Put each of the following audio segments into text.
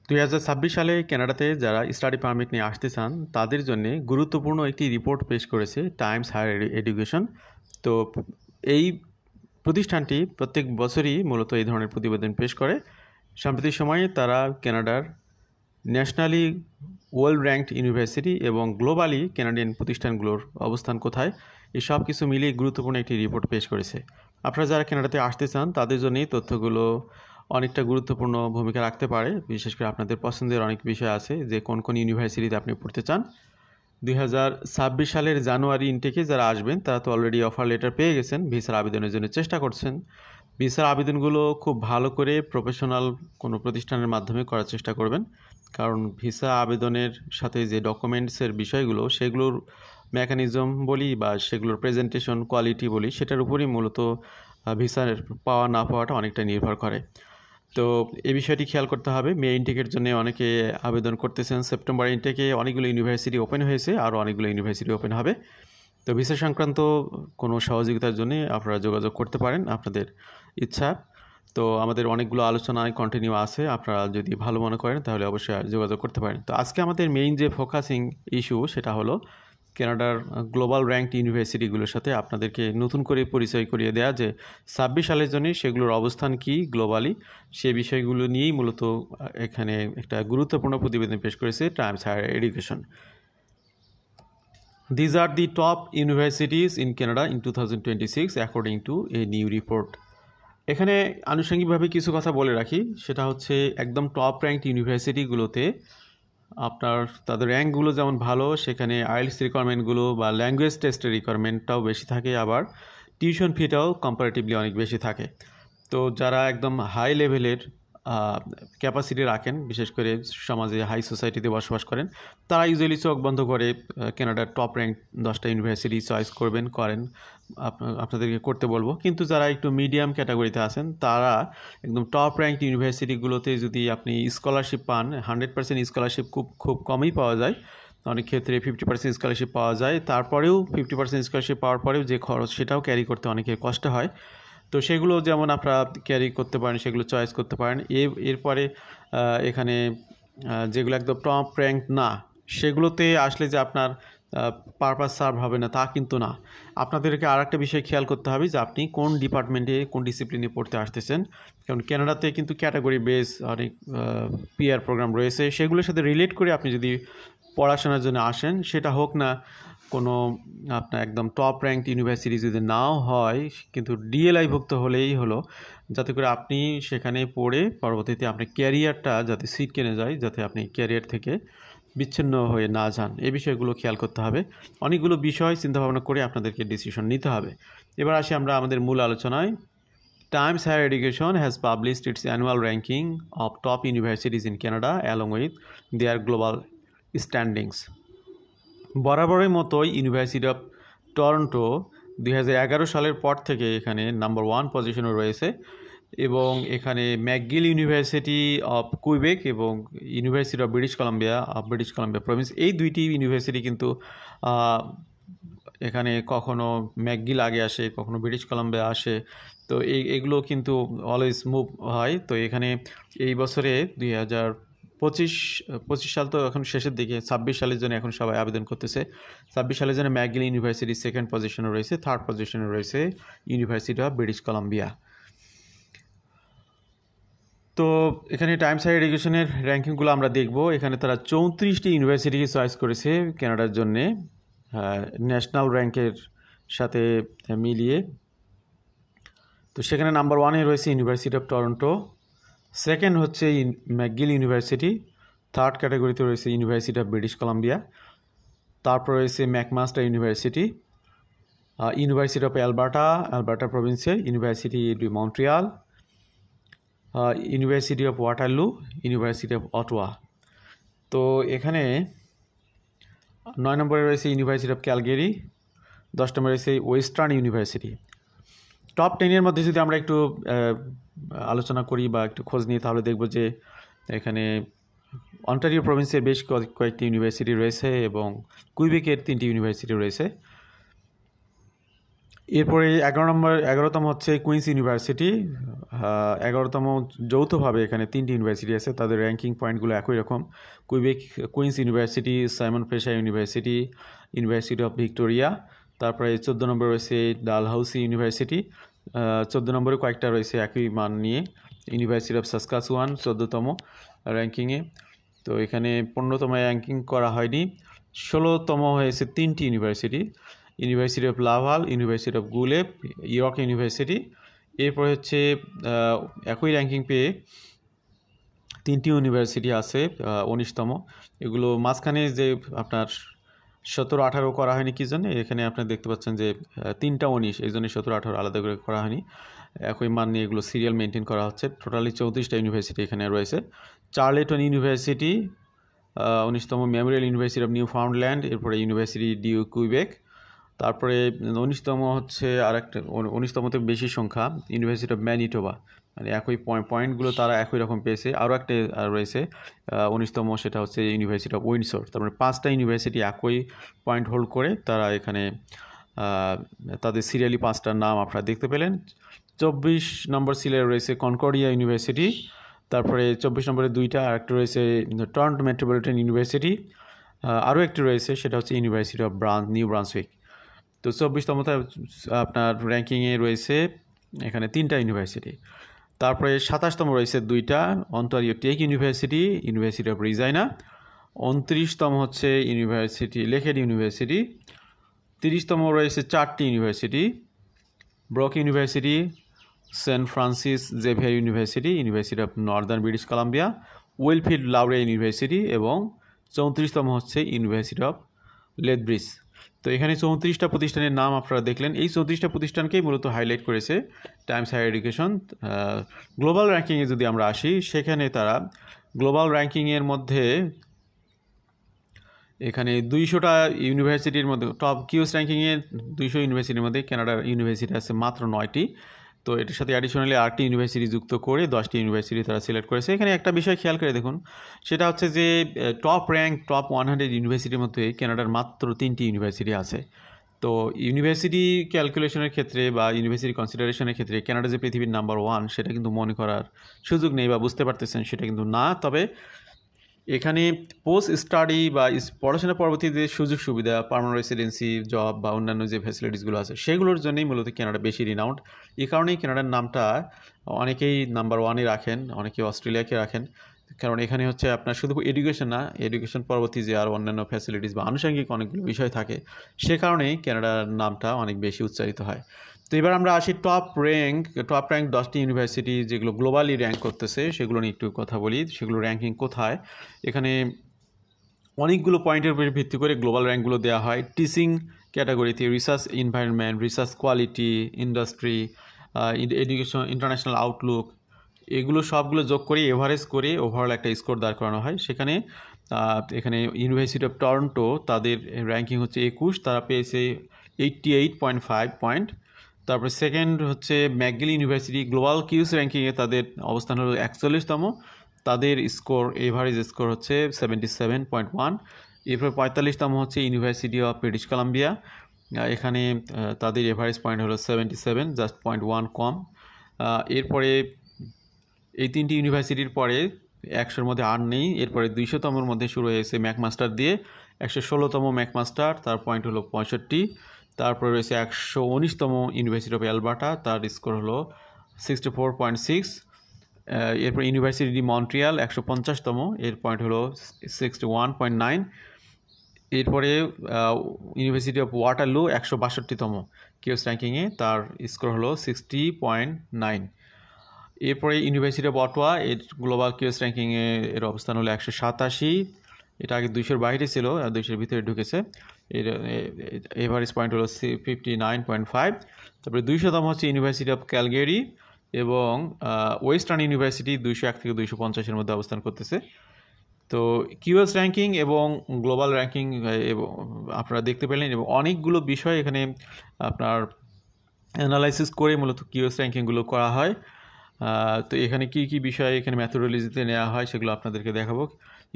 2026 সালে কানাডাতে যারা স্টাডি পারমিট নিয়ে আসতে চান তাদের জন্য গুরুত্বপূর্ণ একটি রিপোর্ট পেশ করেছে টাইমস হায়ার এডুকেশন। তো এই প্রতিষ্ঠানটি প্রত্যেক বছরই মূলত এই ধরনের প্রতিবেদন পেশ করে। সাম্প্রতিক সময়ে তারা কানাডার ন্যাশনালি ওয়ার্ল্ড র্যাঙ্কড ইউনিভার্সিটি এবং গ্লোবালি কানাডিয়ান প্রতিষ্ঠানগুলোর অবস্থান কোথায় এই সব কিছু মিলিয়ে গুরুত্বপূর্ণ একটি রিপোর্ট পেশ করেছে। আপনারা যারা কানাডাতে আসতে চান তাদের জন্যই তথ্যগুলো অনেকটা গুরুত্বপূর্ণ ভূমিকা রাখতে পারে। বিশেষ করে আপনাদের পছন্দের অনেক বিষয় আছে যে কোন কোন ইউনিভার্সিটিতে আপনি পড়তে চান। 2026 সালের জানুয়ারি ইনটেকে যারা আসবেন তারা তো অলরেডি অফার লেটার পেয়ে গেছেন, ভিসার আবেদনের জন্য চেষ্টা করছেন। ভিসার আবেদনগুলো খুব ভালো করে প্রফেশনাল কোনো প্রতিষ্ঠানের মাধ্যমে করার চেষ্টা করবেন, কারণ ভিসা আবেদনের সাথে যে ডকুমেন্টসের বিষয়গুলো সেগুলোর মেকানিজম বলি বা সেগুলোর প্রেজেন্টেশন কোয়ালিটি বলি সেটার উপরই মূলত ভিসার পাওয়া না পাওয়াটা অনেকটা নির্ভর করে। তো এই বিষয়টি খেয়াল করতে হবে। মে ইনটেকের জন্য অনেকে আবেদন করতেছেন, সেপ্টেম্বর ইনটেকে অনেকগুলো ইউনিভার্সিটি ওপেন হয়েছে, আরও অনেকগুলো ইউনিভার্সিটি ওপেন হবে। তো ভিসা সংক্রান্ত কোনো সহযোগিতার জন্য আপনারা যোগাযোগ করতে পারেন আপনাদের ইচ্ছা। তো আমাদের অনেকগুলো আলোচনায় কন্টিনিউ আছে, আপনারা যদি ভালো মনে করেন তাহলে অবশ্যই যোগাযোগ করতে পারেন। তো আজকে আমাদের মেইন যে ফোকাসিং ইস্যু সেটা হলো কানাডার গ্লোবাল র্যাঙ্কড ইউনিভার্সিটিগুলোর সাথে আপনাদেরকে নতুন করে পরিচয় করিয়ে দেওয়া যে 26 সালের জন্য সেগুলোর অবস্থান কি গ্লোবালি, সে বিষয়গুলো নিয়েই মূলত এখানে একটা গুরুত্বপূর্ণ প্রতিবেদন পেশ করেছে Times Higher Education. These are the top universities in Canada in 2026 according to a new report. এখানে আনুষঙ্গিকভাবে কিছু কথা বলে রাখি, সেটা হচ্ছে একদম টপ র্যাঙ্কড ইউনিভার্সিটিগুলোতে আপনার তাদের র্যাঙ্কগুলো যেমন ভালো, সেখানে আইএলটিএস রিকোয়ারমেন্টগুলো বা ল্যাঙ্গুয়েজ টেস্টের রিকোয়ারমেন্টটাও বেশি থাকে, আবার টিউশন ফিটাও কম্পারেটিভলি অনেক বেশি থাকে। তো যারা একদম হাই লেভেলের ক্যাপাসিটি রাখেন, বিশেষ করে সমাজে হাই সোসাইটিতে বসবাস করেন, তারা ইউজুয়ালি চোখ বন্ধ করে কানাডার টপ র্যাঙ্ক 10টা ইউনিভার্সিটি চয়েস করেন, আপনাদেরকে করতে বলবো। কিন্তু যারা একটু মিডিয়াম ক্যাটাগরিতে আছেন তারা একদম টপ র্যাঙ্ক ইউনিভার্সিটিগুলোতে যদি আপনি স্কলারশিপ পান, 100% স্কলারশিপ খুব কমই পাওয়া যায়, অনেক ক্ষেত্রে 50% স্কলারশিপ পাওয়া যায়, তারপরেও 50% স্কলারশিপ পাওয়ার পরেও যে খরচ সেটাও ক্যারি করতে অনেকের কষ্ট হয়। তো সেগুলো যেমন আপনারা ক্যারি করতে পারেন, সেগুলো চয়েস করতে পারেন। এরপরে এখানে যেগুলো একদম টপ র্যাঙ্ক না সেগুলোতে আসলে যে আপনার পারপাস সার্ভ হবে না তা কিন্তু না। আপনাদেরকে আর একটা বিষয় খেয়াল করতে হবে যে আপনি কোন ডিপার্টমেন্টে কোন ডিসিপ্লিনে পড়তে আসতেছেন, কারণ কানাডাতে কিন্তু ক্যাটাগরি বেস অনেক পিআর প্রোগ্রাম রয়েছে, সেগুলোর সাথে রিলেট করে আপনি যদি পড়াশোনার জন্য আসেন, সেটা হোক না কোনো আপনার একদম টপ র্যাঙ্ক ইউনিভার্সিটি যদি নাও হয় কিন্তু ডিএলআইভুক্ত হলেই হলো, যাতে করে আপনি সেখানে পড়ে পরবর্তীতে আপনার ক্যারিয়ারটা যাতে সিট কেনে যায়, যাতে আপনি ক্যারিয়ার থেকে বিচ্ছিন্ন হয়ে না যান, এই বিষয়গুলো খেয়াল করতে হবে। অনেকগুলো বিষয় চিন্তাভাবনা করে আপনাদেরকে ডিসিশন নিতে হবে। এবার আসি আমরা আমাদের মূল আলোচনায়। Times Higher Education has published its annual ranking of top universities in Canada along with their global standings. বরাবরের মতোই ইউনিভার্সিটি অফ টরন্টো 2011 সালের পর থেকে এখানে নাম্বার 1 পজিশনে রয়েছে, এবং এখানে ম্যাকগিল ইউনিভার্সিটি অফ কুইবেক এবং university of British Columbia Province, এই দুইটি ইউনিভার্সিটি কিন্তু এখানে কখনো ম্যাকগিল আগে আসে, কখনো ব্রিটিশ কলাম্বিয়া আসে। তো এগুলো কিন্তু অলওয়েজ মুভ হয়। তো এখানে এই বছরে 2025 সাল তো এখন শেষের দিকে, 26 সালের জন্য এখন সবাই আবেদন করতেছে। 26 সালের জন্য ম্যাকগিল ইউনিভার্সিটি সেকেন্ড পজিশনে রয়েছে, থার্ড পজিশনে রয়েছে ইউনিভার্সিটি অফ ব্রিটিশ কলাম্বিয়া। তো এখানে টাইমস হায়ার এডুকেশনের র্যাঙ্কিংগুলো আমরা দেখব। এখানে তারা 34টি ইউনিভার্সিটিকে চয়েস করেছে কানাডার জন্যে ন্যাশনাল র্যাঙ্কের সাথে মিলিয়ে। তো সেখানে নাম্বার 1-এ রয়েছে ইউনিভার্সিটি অফ টরন্টো, সেকেন্ড হচ্ছে ম্যাকগিল ইউনিভার্সিটি, থার্ড ক্যাটাগরিতে রয়েছে ইউনিভার্সিটি অফ ব্রিটিশ কলাম্বিয়া, তারপর রয়েছে McMaster university, university of Alberta প্রভিন্সের university de Montreal, university of Waterloo, university of Ottawa. তো এখানে 9 নম্বরে রয়েছে ইউনিভার্সিটি অফ ক্যালগেরি, 10 নম্বরে রয়েছে ওয়েস্টার্ন ইউনিভার্সিটি। টপ 10-এর মধ্যে যদি আমরা একটু আলোচনা করি বা একটু খোঁজ নিই, তাহলে দেখব যে এখানে অন্টারিও প্রভিন্সের বেশ কয়েকটি ইউনিভার্সিটি রয়েছে এবং কুইবেকের 3টি ইউনিভার্সিটি রয়েছে। এরপরে 11তম হচ্ছে কুইন্স ইউনিভার্সিটি। 11তম যৌথভাবে এখানে 3টি ইউনিভার্সিটি আছে, তাদের র্যাঙ্কিং পয়েন্টগুলো একই রকম। Queens University, Simon Fraser University, university of Victoria. তারপরে 14 নম্বরে রয়েছে ডালহাউসি ইউনিভার্সিটি। 14 নম্বরে কয়েকটা রয়েছে একই মান নিয়ে, ইউনিভার্সিটি অফ সাসকাচুয়ান 14তম র্যাঙ্কিংয়ে। তো এখানে 15তম র্যাঙ্কিং করা হয়নি। 16তম হয়েছে 3টি university, university of Laval, university of Guelph, York university. এরপর হচ্ছে একই র্যাঙ্কিং পেয়ে 3টি ইউনিভার্সিটি আছে 19তম। এগুলো মাঝখানে যে আপনার 17-18 করা হয়নি কি জন্য, এখানে আপনারা দেখতে পাচ্ছেন যে 3টা 19, এই জন্য 17-18 আলাদা করে করা হয়নি। একই মান নিয়ে এগুলো সিরিয়াল মেনটেন করা হচ্ছে। টোটালি 34টা ইউনিভার্সিটি এখানে রয়েছে। চার্লেটন ইউনিভার্সিটি 19তম, memorial university of Newfoundland, এরপরে ইউনিভার্সিটি ডিউ কুইবেক। তারপরে 19তম হচ্ছে আরেকটা, 19তমতে বেশি সংখ্যা, ইউনিভার্সিটি অফ ম্যানিটোবা, মানে একই পয়েন্টগুলো তারা একই রকম পেয়েছে। আরও একটা রয়েছে 19তম, সেটা হচ্ছে ইউনিভার্সিটি অফ উইন্ডসর। তারপরে 5টা ইউনিভার্সিটি একই পয়েন্ট হোল্ড করে তারা এখানে তাদের সিরিয়ালি 5টার নাম আপনারা দেখতে পেলেন। 24 নম্বর সিরিয়ালে রয়েছে কনকর্ডিয়া ইউনিভার্সিটি। তারপরে 24 নম্বরে 2টা, আরেকটা রয়েছে টরন্টো মেট্রোপলিটন ইউনিভার্সিটি। আরও একটি রয়েছে, সেটা হচ্ছে ইউনিভার্সিটি অফ নিউ ব্রান্সউইক। তো 24তমতে আপনার র্যাঙ্কিংয়ে রয়েছে এখানে 3টা ইউনিভার্সিটি। তারপরে 27তম রয়েছে 2টা, Ontario tech university, university of Regina. 29তম হচ্ছে ইউনিভার্সিটি লেকেড ইউনিভার্সিটি। 30তম রয়েছে 4টি university, Brock university, saint Francis Xavier university, university of Northern British Columbia, Wilfrid Laurier university, এবং 34তম হচ্ছে ইউনিভার্সিটি অফ লেথব্রিজ। তো এখানে 34টা প্রতিষ্ঠানের নাম আপনারা দেখলেন। এই 34টা প্রতিষ্ঠানকেই মূলত হাইলাইট করেছে টাইমস হায়ার এডুকেশন। গ্লোবাল র্যাঙ্কিংয়ে যদি আমরা আসি, সেখানে তারা গ্লোবাল র্যাঙ্কিংয়ের মধ্যে এখানে 200টা ইউনিভার্সিটির মধ্যে টপ কিউএস র্যাঙ্কিংয়ে 200 ইউনিভার্সিটির মধ্যে কানাডার ইউনিভার্সিটি আছে মাত্র 9টি। তো এটার সাথে অ্যাডিশনালি 8টি ইউনিভার্সিটি যুক্ত করে 10টি ইউনিভার্সিটি তারা সিলেক্ট করেছে। এখানে একটা বিষয় খেয়াল করে দেখুন, সেটা হচ্ছে যে টপ 100 ইউনিভার্সিটির মধ্যে কানাডার মাত্র 3টি ইউনিভার্সিটি আছে। তো ইউনিভার্সিটি ক্যালকুলেশনের ক্ষেত্রে বা ইউনিভার্সিটি কনসিডারেশনের ক্ষেত্রে কানাডা যে পৃথিবীর নাম্বার 1 সেটা কিন্তু মনে করার সুযোগ নেই, বা বুঝতে পারতেছেন সেটা কিন্তু না। তবে এখানে পোস্ট স্টাডি বা পড়াশোনা পরবর্তী যে সুযোগ সুবিধা, পার্মানেন্ট রেসিডেন্সি, জব বা অন্যান্য যে ফ্যাসিলিটিসগুলো আছে, সেগুলোর জন্যই মূলত কানাডা বেশি রিনাউন্ড। এই কারণেই কানাডার নামটা অনেকেই নাম্বার 1-এ রাখেন, অনেকেই অস্ট্রেলিয়াকে রাখেন। কারণ এখানে হচ্ছে আপনার শুধু এডুকেশন না, এডুকেশন পরবর্তী যে আর অন্যান্য ফ্যাসিলিটিস বা আনুষঙ্গিক অনেকগুলো বিষয় থাকে, সে কারণেই কানাডার নামটা অনেক বেশি উচ্চারিত হয়। তো এবার আমরা আসি টপ র্যাঙ্ক 10টি ইউনিভার্সিটি যেগুলো গ্লোবালি র্যাঙ্ক করতেছে, সেগুলো নিয়ে একটু কথা বলি। সেগুলো র্যাঙ্কিং কোথায়, এখানে অনেকগুলো পয়েন্টের উপর ভিত্তি করে গ্লোবাল র্যাঙ্কগুলো দেওয়া হয়। টিচিং ক্যাটাগরিতে research environment, research quality, industry, education, international Outlook, এগুলো সবগুলো যোগ করে এভারেজ করে ওভারঅল একটা স্কোর দাঁড় করানো হয়। সেখানে এখানে ইউনিভার্সিটি অফ টরন্টো, তাদের র্যাঙ্কিং হচ্ছে 21, তারা পেয়েছে 88.5 পয়েন্ট। তারপরে সেকেন্ড হচ্ছে ম্যাকগিল ইউনিভার্সিটি, গ্লোবাল কিউস র্যাঙ্কিংয়ে তাদের অবস্থান হলো 41তম, তাদের স্কোর এভারেজ স্কোর হচ্ছে 77.1। এরপর 45তম হচ্ছে ইউনিভার্সিটি অফ ব্রিটিশ কলাম্বিয়া, এখানে তাদের এভারেজ পয়েন্ট হলো 77, জাস্ট 0.1 কম। এরপরে এই 3টি ইউনিভার্সিটির পরে 100-র মধ্যে আর নেই। এরপরে 200তমের মধ্যে শুরু হয়েছে ম্যাকমাস্টার দিয়ে, 116তম ম্যাকমাস্টার, তার পয়েন্ট হলো 65। তারপরে রয়েছে 119তম ইউনিভার্সিটি অফ অ্যালবার্টা, তার স্কোর হলো 64.6। এরপর ইউনিভার্সিটি ডি মন্ট্রিয়াল 150তম, এর পয়েন্ট হলো 61.9। এরপরে ইউনিভার্সিটি অফ ওয়াটারলু 162তম কিউএস র্যাঙ্কিংয়ে, তার স্কোর হলো 60.9। এরপরে ইউনিভার্সিটি অফ অটোয়া, এর গ্লোবাল কিউএস র্যাঙ্কিংয়ে এর অবস্থান হলো 187। এটা আগে 200-র বাইরে ছিল, 200-র ভিতরে ঢুকেছে। এর এভারেজ পয়েন্ট হলো 59.5। তারপরে 200তম হচ্ছে ইউনিভার্সিটি অফ ক্যালগেরি, এবং ওয়েস্টার্ন ইউনিভার্সিটি 201 থেকে 250-এর মধ্যে অবস্থান করতেছে। তো কিউএস র্যাঙ্কিং এবং গ্লোবাল র্যাঙ্কিং আপনারা দেখতে পেলেন, এবং অনেকগুলো বিষয় এখানে আপনার অ্যানালাইসিস করে মূলত কিউএস র্যাঙ্কিংগুলো করা হয়। তো এখানে কি কি বিষয় এখানে ম্যাথোডোলজিতে নেওয়া হয় সেগুলো আপনাদেরকে দেখাবো।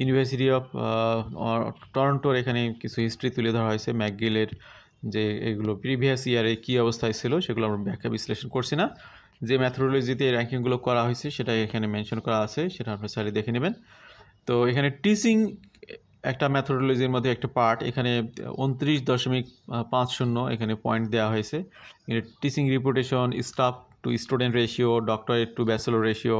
ইউনিভার্সিটি অফ টরন্টোর এখানে কিছু হিস্ট্রি তুলে ধরা হয়েছে ম্যাকগিলের যে এগুলো প্রিভিয়াস ইয়ারে কী অবস্থায় ছিল সেগুলো আমরা ব্যাখ্যা বিশ্লেষণ করছি না। যে ম্যাথোডোলজিতে এই র্যাঙ্কিংগুলো করা হয়েছে সেটা এখানে মেনশন করা আছে, সেটা আপনারা চাইলে দেখে নেবেন। তো এখানে টিচিং একটা ম্যাথোডোলজির মধ্যে একটা পার্ট, এখানে 29.50 এখানে পয়েন্ট দেওয়া হয়েছে। Teaching reputation, staff to student ratio, doctorate to bachelor ratio,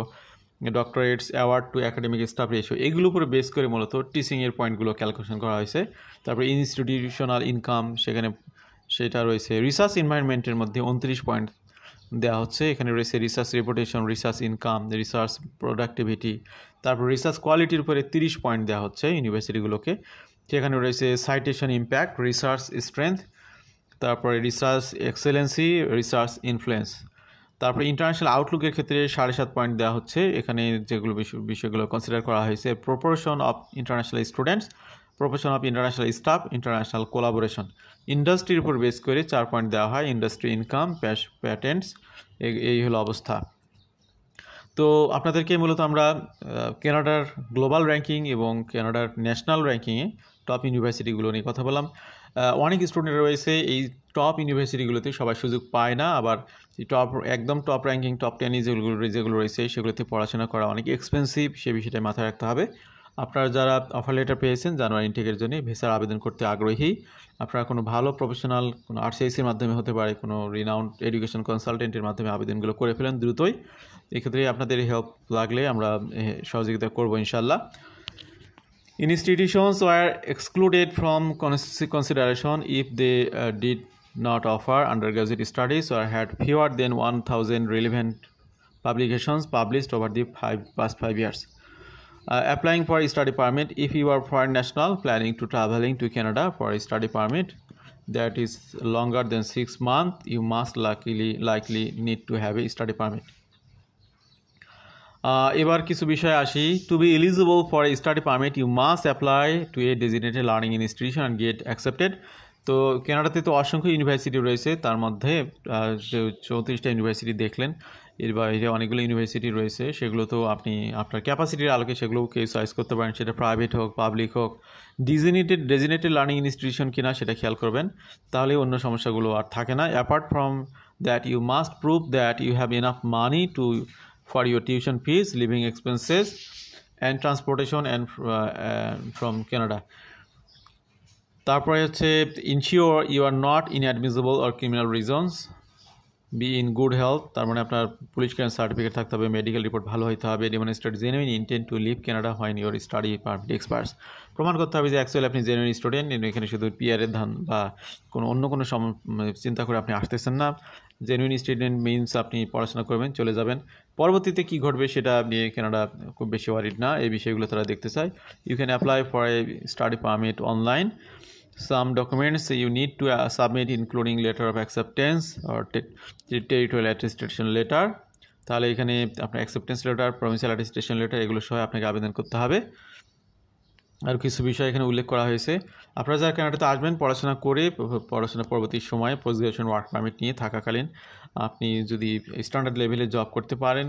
doctorates award to academic staff ratio, এগুলোর উপরে বেস করে মূলত টিচিংয়ের পয়েন্টগুলো ক্যালকুলেশন করা হয়েছে। তারপরে ইনস্টিটিউশনাল ইনকাম, সেখানে সেটা রয়েছে। রিসার্চ এনভায়রনমেন্টের মধ্যে 29 পয়েন্ট দেওয়া হচ্ছে, এখানে রয়েছে research reputation, research income, research productivity. তারপর রিসার্চ কোয়ালিটির উপরে 30 পয়েন্ট দেওয়া হচ্ছে ইউনিভার্সিটিগুলোকে, সেখানে রয়েছে সাইটেশন ইম্প্যাক্ট, রিসার্চ স্ট্রেংথ, তারপরে রিসার্চ এক্সেলেন্সি, রিসার্চ ইনফ্লুয়েন্স। তারপরে ইন্টারন্যাশনাল আউটলুকের ক্ষেত্রে 7.5 পয়েন্ট দেওয়া হচ্ছে, এখানে যেগুলো বিষয়গুলো কনসিডার করা হয়েছে: proportion of international students, proportion of international staff, international collaboration. ইন্ডাস্ট্রির উপর বেস করে 4 পয়েন্ট দেওয়া হয়, ইন্ডাস্ট্রি ইনকাম, প্যাটেন্টস, এই হলো অবস্থা। তো আপনাদেরকে মূলত আমরা কানাডার গ্লোবাল র্যাঙ্কিং এবং কানাডার ন্যাশনাল র্যাঙ্কিংয়ে টপ ইউনিভার্সিটিগুলো নিয়ে কথা বললাম। অনেক স্টুডেন্ট রয়েছে এই টপ ইউনিভার্সিটিগুলোতে সবাই সুযোগ পায় না, আবার একদম টপ র্যাঙ্কিং টপ 10 যেগুলো রয়েছে সেগুলোতে পড়াশোনা করা অনেক এক্সপেন্সিভ, সে বিষয়টা মাথায় রাখতে হবে। আপনারা যারা অফার লেটার পেয়েছেন জানুয়ারি ইনটেকের জন্য, ভিসার আবেদন করতে আগ্রহী, আপনারা কোনো ভালো প্রফেশনাল, কোনো আরসিআইসির মাধ্যমে হতে পারে, কোনো রিনাউন্ড এডুকেশন কনসালটেন্টের মাধ্যমে আবেদনগুলো করে ফেলেন দ্রুতই। এক্ষেত্রে আপনাদের হেল্প লাগলে আমরা সহযোগিতা করব ইনশাল্লাহ। Institutions were excluded from consideration if they did not offer undergraduate studies or had fewer than 1,000 relevant publications published over the past 5 years. Applying for a study permit: if you are foreign national planning to traveling to Canada for a study permit that is longer than 6 months, you must likely need to have a study permit. এবার কিছু বিষয় আসি। To be eligible for a study permit you must apply to a designated learning institution and get accepted. তো কানাডাতে তো অসংখ্য university রয়েছে, তার মধ্যে 34টা ইউনিভার্সিটি দেখলেন, এর বাইরে অনেকগুলো ইউনিভার্সিটি রয়েছে, সেগুলো তো আপনি আপনার ক্যাপাসিটির আলোকে সেগুলোও কেউ চয়েস করতে পারেন, সেটা প্রাইভেট হোক পাবলিক হোক। ডেজিগনেটেড লার্নিং ইনস্টিটিউশন কিনা সেটা খেয়াল করবেন, তাহলে অন্য সমস্যাগুলো আর থাকে না। Apart from that you must prove that you have enough money to for your tuition fees, living expenses and transportation and from Canada. তারপরে হচ্ছে ensure you are not inadmissible or criminal reasons, be in good health, তার মানে আপনার police clearance certificate থাকতে হবে, medical report ভালো হতে হবে, demonstrate genuine intent to leave Canada when your study permit expires, প্রমাণ করতে হবে যে অ্যাকচুয়ালি আপনি জেনুইন স্টুডেন্ট, এখানে শুধু পিআরের ধান বা অন্য কোনো চিন্তা করে আপনি আসতেছেন না। জেনুইন স্টুডেন্ট মিনস আপনি পড়াশোনা করবেন, চলে যাবেন, পরবর্তীতে কী ঘটবে সেটা নিয়ে কানাডা খুব বেশি ওয়ারিড না, এই বিষয়গুলো তারা দেখতে চায়। You can apply for a study permit online. Some documents you need to submit including letter of acceptance or territorial attestation letter, তাহলে এখানে আপনার acceptance letter, provincial attestation letter, এগুলো সহ আপনাকে আবেদন করতে হবে। আর কিছু বিষয় এখানে উল্লেখ করা হয়েছে। আপনারা যারা কানাডাতে আসবেন পড়াশোনা করে, পড়াশোনা পরবর্তী সময়ে পোস্ট গ্রাজুয়েশন ওয়ার্ক পারমিট নিয়ে থাকাকালীন আপনি যদি স্ট্যান্ডার্ড লেভেলে জব করতে পারেন,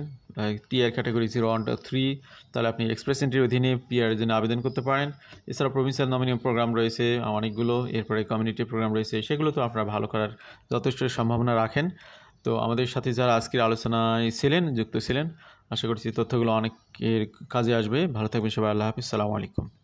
টিআর ক্যাটাগরি 0, 1, 3, তাহলে আপনি এক্সপ্রেস এন্ট্রির অধীনে পিআরের জন্য আবেদন করতে পারেন। এছাড়া প্রভিন্সিয়াল নমিনি প্রোগ্রাম রয়েছে অনেকগুলো, এরপরে কমিউনিটি প্রোগ্রাম রয়েছে, সেগুলো তো আপনারা ভালো করার যথেষ্ট সম্ভাবনা রাখেন। তো আমাদের সাথে যারা আজকের আলোচনায় যুক্ত ছিলেন, আশা করছি তথ্যগুলো অনেকের কাজে আসবে। ভালো থাকবেন সবাই, আল্লাহ হাফিজ, আসসালামু আলাইকুম।